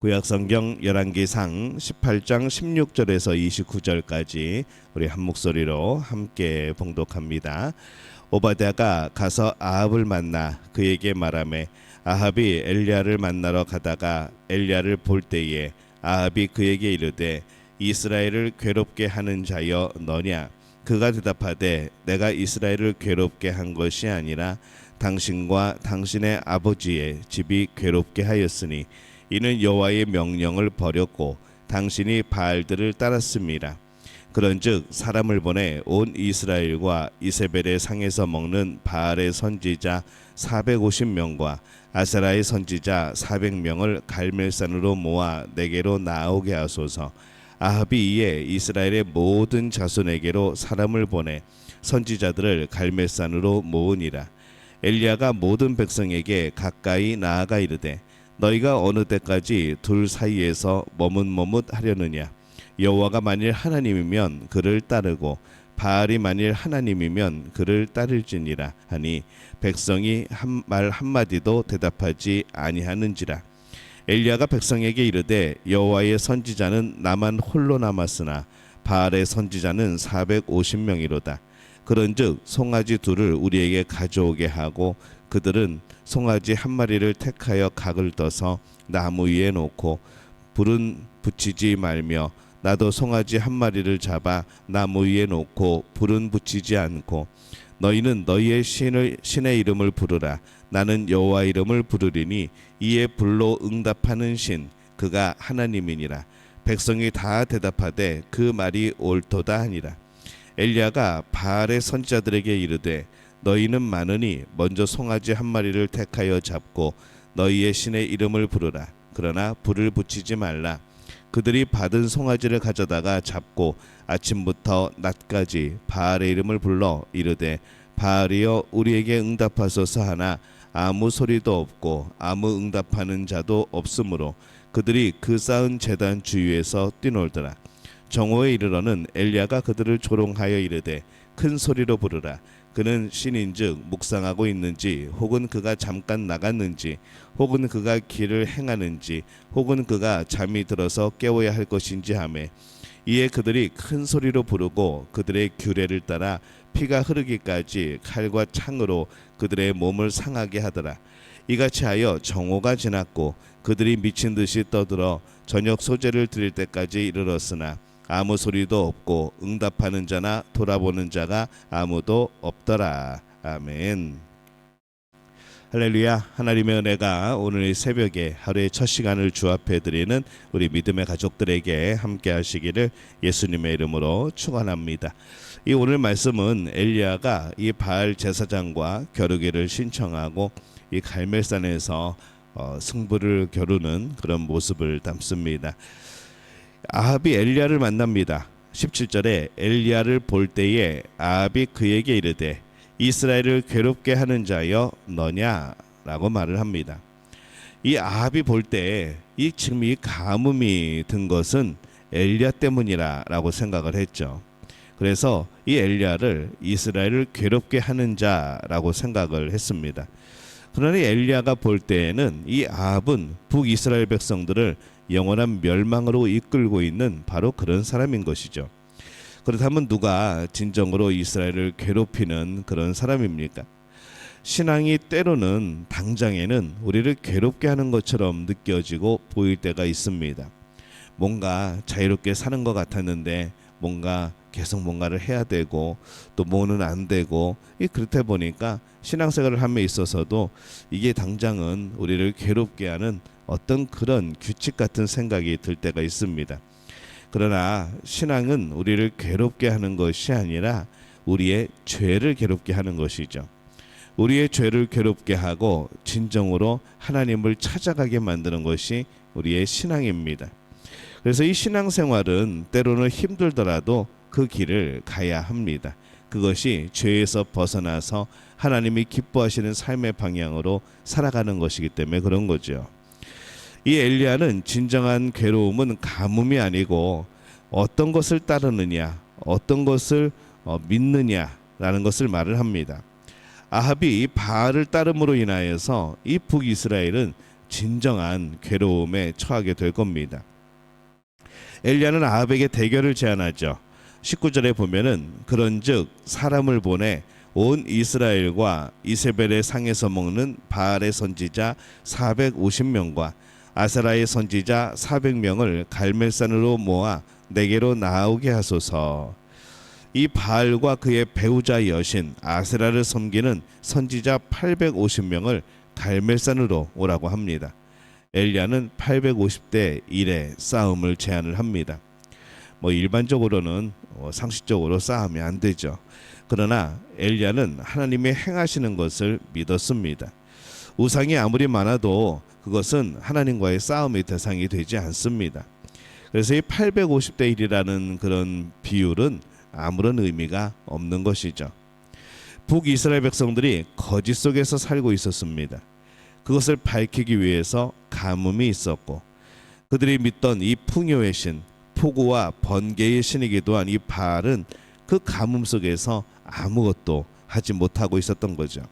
구약성경 열왕기상 18장 16절에서 29절까지 우리 한 목소리로 함께 봉독합니다. 오바댜가 가서 아합을 만나 그에게 말하매 아합이 엘리야를 만나러 가다가 엘리야를 볼 때에 아합이 그에게 이르되 이스라엘을 괴롭게 하는 자여 너냐? 그가 대답하되 내가 이스라엘을 괴롭게 한 것이 아니라 당신과 당신의 아버지의 집이 괴롭게 하였으니 이는 여호와의 명령을 버렸고 당신이 바알들을 따랐습니다. 그런즉 사람을 보내 온 이스라엘과 이세벨의 상에서 먹는 바알의 선지자 450명과 아세라의 선지자 400명을 갈멜산으로 모아 내게로 나오게 하소서. 아합이 이에 이스라엘의 모든 자손에게로 사람을 보내 선지자들을 갈멜산으로 모으니라. 엘리야가 모든 백성에게 가까이 나아가 이르되 너희가 어느 때까지 둘 사이에서 머뭇머뭇하려느냐? 여호와가 만일 하나님이면 그를 따르고 바알이 만일 하나님이면 그를 따를지니라 하니 백성이 말 한마디도 대답하지 아니하는지라. 엘리야가 백성에게 이르되 여호와의 선지자는 나만 홀로 남았으나 바알의 선지자는 450명이로다. 그런즉 송아지 둘을 우리에게 가져오게 하고 그들은 송아지 한 마리를 택하여 각을 떠서 나무 위에 놓고 불은 붙이지 말며 나도 송아지 한 마리를 잡아 나무 위에 놓고 불은 붙이지 않고 너희는 너희의 신의 이름을 부르라. 나는 여호와 이름을 부르리니 이에 불로 응답하는 신 그가 하나님이니라. 백성이 다 대답하되 그 말이 옳도다 하니라. 엘리야가 바알의 선지자들에게 이르되 너희는 많으니 먼저 송아지 한 마리를 택하여 잡고 너희의 신의 이름을 부르라. 그러나 불을 붙이지 말라. 그들이 받은 송아지를 가져다가 잡고 아침부터 낮까지 바알의 이름을 불러 이르되 바알이여 우리에게 응답하소서 하나 아무 소리도 없고 아무 응답하는 자도 없으므로 그들이 그 쌓은 제단 주위에서 뛰놀더라. 정오에 이르러는 엘리야가 그들을 조롱하여 이르되 큰 소리로 부르라. 그는 신인즉 묵상하고 있는지 혹은 그가 잠깐 나갔는지 혹은 그가 길을 행하는지 혹은 그가 잠이 들어서 깨워야 할 것인지 하매 이에 그들이 큰 소리로 부르고 그들의 규례를 따라 피가 흐르기까지 칼과 창으로 그들의 몸을 상하게 하더라. 이같이 하여 정오가 지났고 그들이 미친 듯이 떠들어 저녁 소제를 드릴 때까지 이르렀으나 아무 소리도 없고 응답하는 자나 돌아보는 자가 아무도 없더라. 아멘. 할렐루야. 하나님의 은혜가 오늘 새벽에 하루의 첫 시간을 주 앞에 드리는 우리 믿음의 가족들에게 함께 하시기를 예수님의 이름으로 축원합니다. 이 오늘 말씀은 엘리야가 이 바알 제사장과 겨루기를 신청하고 이 갈멜산에서 승부를 겨루는 그런 모습을 담습니다. 아합이 엘리야를 만납니다. 17절에 엘리야를 볼 때에 아합이 그에게 이르되 이스라엘을 괴롭게 하는 자여 너냐라고 말을 합니다. 이 아합이 볼 때 지금 이 가뭄이 든 것은 엘리야 때문이라고 생각을 했죠. 그래서 이 엘리야를 이스라엘을 괴롭게 하는 자라고 생각을 했습니다. 그러나 엘리야가 볼 때에는 이 아합은 북이스라엘 백성들을 영원한 멸망으로 이끌고 있는 바로 그런 사람인 것이죠. 그렇다면 누가 진정으로 이스라엘을 괴롭히는 그런 사람입니까? 신앙이 때로는 당장에는 우리를 괴롭게 하는 것처럼 느껴지고 보일 때가 있습니다. 뭔가 자유롭게 사는 것 같았는데 뭔가 계속 뭔가를 해야 되고 또 뭐는 안 되고 그렇다 보니까 신앙생활을 함에 있어서도 이게 당장은 우리를 괴롭게 하는 어떤 그런 규칙 같은 생각이 들 때가 있습니다. 그러나 신앙은 우리를 괴롭게 하는 것이 아니라 우리의 죄를 괴롭게 하는 것이죠. 우리의 죄를 괴롭게 하고 진정으로 하나님을 찾아가게 만드는 것이 우리의 신앙입니다. 그래서 이 신앙생활은 때로는 힘들더라도 그 길을 가야 합니다. 그것이 죄에서 벗어나서 하나님이 기뻐하시는 삶의 방향으로 살아가는 것이기 때문에 그런 거죠. 이 엘리야는 진정한 괴로움은 가뭄이 아니고 어떤 것을 따르느냐, 어떤 것을 믿느냐라는 것을 말을 합니다. 아합이 바알을 따름으로 인하여서 이 북이스라엘은 진정한 괴로움에 처하게 될 겁니다. 엘리야는 아합에게 대결을 제안하죠. 19절에 보면은 그런즉 사람을 보내 온 이스라엘과 이세벨의 상에서 먹는 바알의 선지자 450명과 아세라의 선지자 400명을 갈멜산으로 모아 내게로 나오게 하소서. 이 바알과 그의 배우자 여신 아세라를 섬기는 선지자 850명을 갈멜산으로 오라고 합니다. 엘리야는 850대 1의 싸움을 제안을 합니다. 일반적으로는 상식적으로 싸우면 안 되죠. 그러나 엘리야는 하나님의 행하시는 것을 믿었습니다. 우상이 아무리 많아도 그것은 하나님과의 싸움의 대상이 되지 않습니다. 그래서 이 850대 1이라는 그런 비율은 아무런 의미가 없는 것이죠. 북이스라엘 백성들이 거짓 속에서 살고 있었습니다. 그것을 밝히기 위해서 가뭄이 있었고, 그들이 믿던 이 풍요의 신, 폭우와 번개의 신이기도 한 이 바알은 그 가뭄 속에서 아무것도 하지 못하고 있었던 거죠.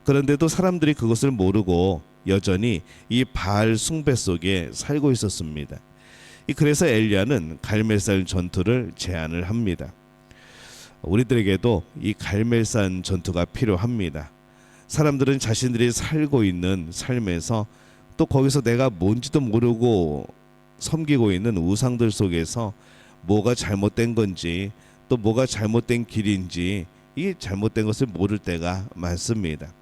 그런데도 사람들이 그것을 모르고 여전히 이 바알 숭배 속에 살고 있었습니다. 그래서 엘리야는 갈멜산 전투를 제안을 합니다. 우리들에게도 이 갈멜산 전투가 필요합니다. 사람들은 자신들이 살고 있는 삶에서 또 거기서 내가 뭔지도 모르고 섬기고 있는 우상들 속에서 뭐가 잘못된 건지 또 뭐가 잘못된 길인지 이 잘못된 것을 모를 때가 많습니다.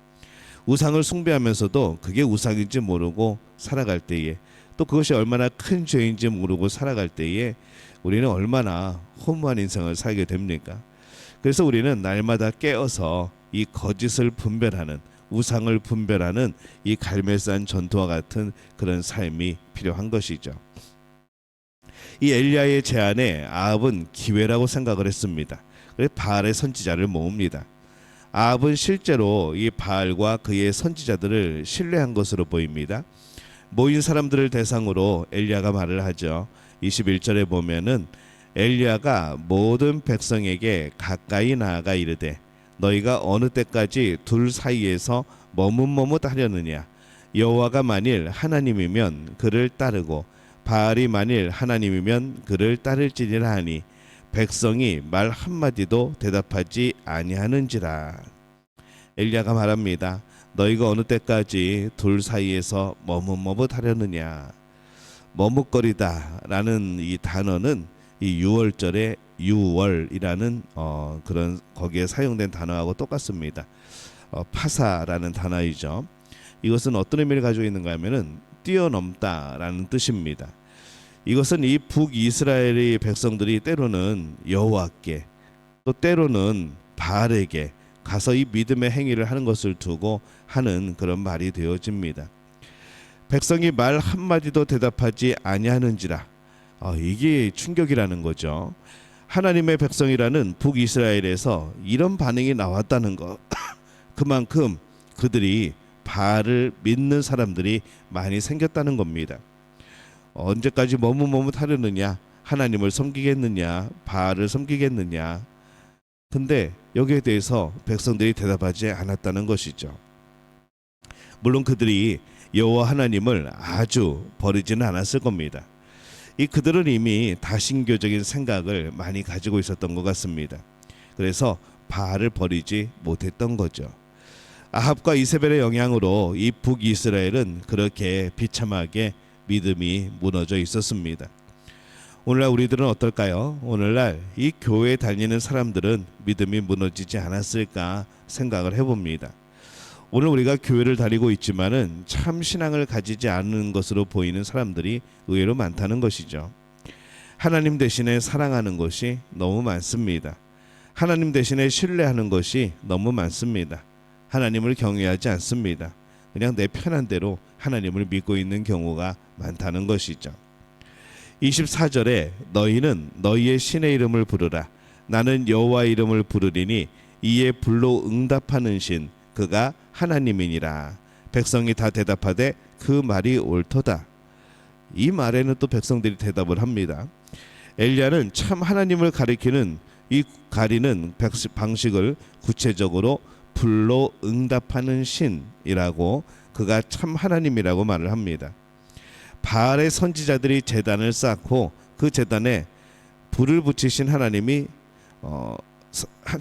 우상을 숭배하면서도 그게 우상인지 모르고 살아갈 때에, 또 그것이 얼마나 큰 죄인지 모르고 살아갈 때에 우리는 얼마나 허무한 인생을 살게 됩니까? 그래서 우리는 날마다 깨어서 이 거짓을 분별하는, 우상을 분별하는 이 갈멜산 전투와 같은 그런 삶이 필요한 것이죠. 이 엘리야의 제안에 아합은 기회라고 생각을 했습니다. 그래서 바알의 선지자를 모읍니다. 아합은 실제로 이 바알과 그의 선지자들을 신뢰한 것으로 보입니다. 모인 사람들을 대상으로 엘리야가 말을 하죠. 21절에 보면은 엘리야가 모든 백성에게 가까이 나아가 이르되 너희가 어느 때까지 둘 사이에서 머뭇머뭇하려느냐. 여호와가 만일 하나님이면 그를 따르고 바알이 만일 하나님이면 그를 따를지니라 하니 백성이 말 한마디도 대답하지 아니하는지라. 엘리야가 말합니다. 너희가 어느 때까지 둘 사이에서 머뭇머뭇하려느냐. 머뭇거리다라는 이 단어는 이 6월절의 유월이라는 그런 거기에 사용된 단어하고 똑같습니다. 파사라는 단어이죠. 이것은 어떤 의미를 가지고 있는가 하면은 뛰어넘다라는 뜻입니다. 이것은 이 북이스라엘의 백성들이 때로는 여호와께 또 때로는 바알에게 가서 이 믿음의 행위를 하는 것을 두고 하는 그런 말이 되어집니다. 백성이 말 한마디도 대답하지 아니하는지라. 이게 충격이라는 거죠. 하나님의 백성이라는 북이스라엘에서 이런 반응이 나왔다는 것. 그만큼 그들이 바알을 믿는 사람들이 많이 생겼다는 겁니다. 언제까지 머뭇머뭇하려느냐, 하나님을 섬기겠느냐, 바알을 섬기겠느냐. 근데 여기에 대해서 백성들이 대답하지 않았다는 것이죠. 물론 그들이 여호와 하나님을 아주 버리지는 않았을 겁니다. 그들은 이미 다신교적인 생각을 많이 가지고 있었던 것 같습니다. 그래서 바알을 버리지 못했던 거죠. 아합과 이세벨의 영향으로 이 북이스라엘은 그렇게 비참하게 믿음이 무너져 있었습니다. 오늘날 우리들은 어떨까요? 오늘날 이 교회에 다니는 사람들은 믿음이 무너지지 않았을까 생각을 해봅니다. 오늘 우리가 교회를 다니고 있지만은 참 신앙을 가지지 않는 것으로 보이는 사람들이 의외로 많다는 것이죠. 하나님 대신에 사랑하는 것이 너무 많습니다. 하나님 대신에 신뢰하는 것이 너무 많습니다. 하나님을 경외하지 않습니다. 그냥 내 편한 대로 하나님을 믿고 있는 경우가 많다는 것이죠. 24절에 너희는 너희의 신의 이름을 부르라. 나는 여호와의 이름을 부르리니 이에 불로 응답하는 신 그가 하나님이니라. 백성이 다 대답하되 그 말이 옳도다. 이 말에는 또 백성들이 대답을 합니다. 엘리야는 참 하나님을 가리키는 이 가리는 방식을 구체적으로 불로 응답하는 신이라고 그가 참 하나님이라고 말을 합니다. 바알의 선지자들이 제단을 쌓고 그 제단에 불을 붙이신 하나님이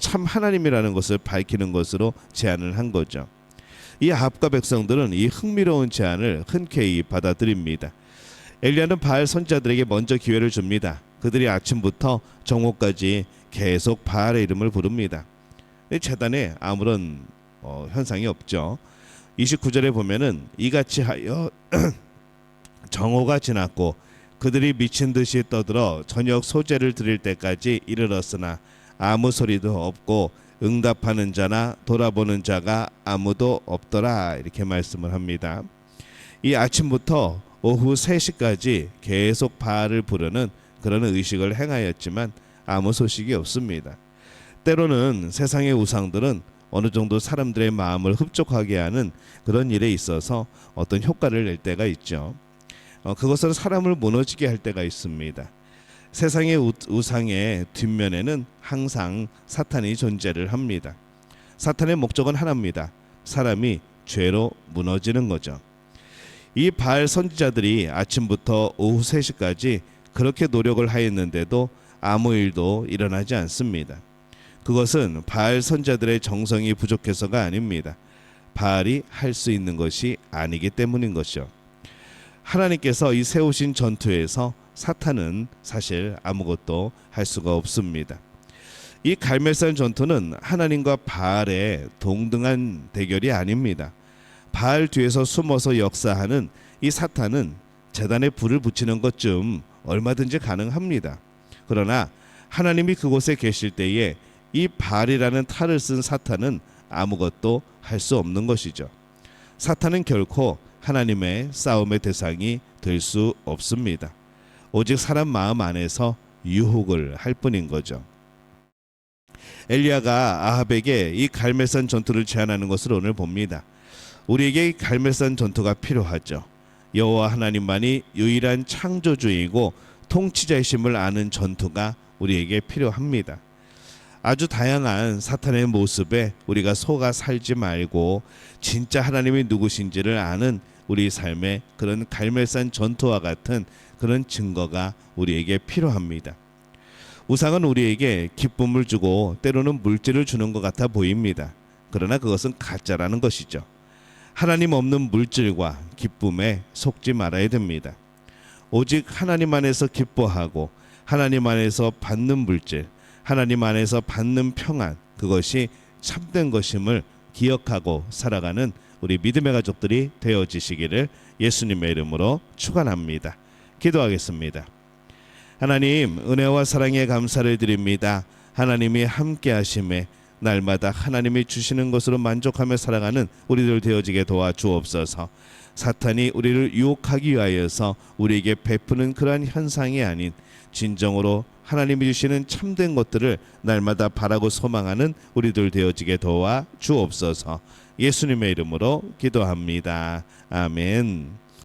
참 하나님이라는 것을 밝히는 것으로 제안을 한 거죠. 이 아합과 백성들은 이 흥미로운 제안을 흔쾌히 받아들입니다. 엘리야는 바알 선지자들에게 먼저 기회를 줍니다. 그들이 아침부터 정오까지 계속 바알의 이름을 부릅니다. 제단에 아무런 현상이 없죠. 29절에 보면은 이같이 하여 정오가 지났고 그들이 미친 듯이 떠들어 저녁 소제를 드릴 때까지 이르렀으나 아무 소리도 없고 응답하는 자나 돌아보는 자가 아무도 없더라. 이렇게 말씀을 합니다. 이 아침부터 오후 3시까지 계속 바알을 부르는 그런 의식을 행하였지만 아무 소식이 없습니다. 때로는 세상의 우상들은 어느 정도 사람들의 마음을 흡족하게 하는 그런 일에 있어서 어떤 효과를 낼 때가 있죠. 그것은 사람을 무너지게 할 때가 있습니다. 세상의 우상의 뒷면에는 항상 사탄이 존재를 합니다. 사탄의 목적은 하나입니다. 사람이 죄로 무너지는 거죠. 이 바알 선지자들이 아침부터 오후 3시까지 그렇게 노력을 하였는데도 아무 일도 일어나지 않습니다. 그것은 바알 선지자들의 정성이 부족해서가 아닙니다. 바알이 할 수 있는 것이 아니기 때문인 것이죠. 하나님께서 이 세우신 전투에서 사탄은 사실 아무것도 할 수가 없습니다. 이 갈멜산 전투는 하나님과 바알의 동등한 대결이 아닙니다. 바알 뒤에서 숨어서 역사하는 이 사탄은 제단에 불을 붙이는 것쯤 얼마든지 가능합니다. 그러나 하나님이 그곳에 계실 때에 이 바알이라는 탈을 쓴 사탄은 아무것도 할 수 없는 것이죠. 사탄은 결코 하나님의 싸움의 대상이 될 수 없습니다. 오직 사람 마음 안에서 유혹을 할 뿐인 거죠. 엘리야가 아합에게 이 갈멜산 전투를 제안하는 것을 오늘 봅니다. 우리에게 갈멜산 전투가 필요하죠. 여호와 하나님만이 유일한 창조주이고 통치자이심을 아는 전투가 우리에게 필요합니다. 아주 다양한 사탄의 모습에 우리가 속아 살지 말고 진짜 하나님이 누구신지를 아는 우리 삶의 그런 갈멜산 전투와 같은 그런 증거가 우리에게 필요합니다. 우상은 우리에게 기쁨을 주고 때로는 물질을 주는 것 같아 보입니다. 그러나 그것은 가짜라는 것이죠. 하나님 없는 물질과 기쁨에 속지 말아야 됩니다. 오직 하나님 안에서 기뻐하고 하나님 안에서 받는 물질, 하나님 안에서 받는 평안, 그것이 참된 것임을 기억하고 살아가는 우리 믿음의 가족들이 되어지시기를 예수님의 이름으로 축원합니다. 기도하겠습니다. 하나님, 은혜와 사랑에 감사를 드립니다. 하나님이 함께 하심에 날마다 하나님이 주시는 것으로 만족하며 살아가는 우리들 되어지게 도와주옵소서. 사탄이 우리를 유혹하기 위하여서 우리에게 베푸는 그러한 현상이 아닌 진정으로 하나님이 주시는 참된 것들을 날마다 바라고 소망하는 우리들 되어지게 도와주옵소서. 예수님의 이름으로 기도합니다. 아멘.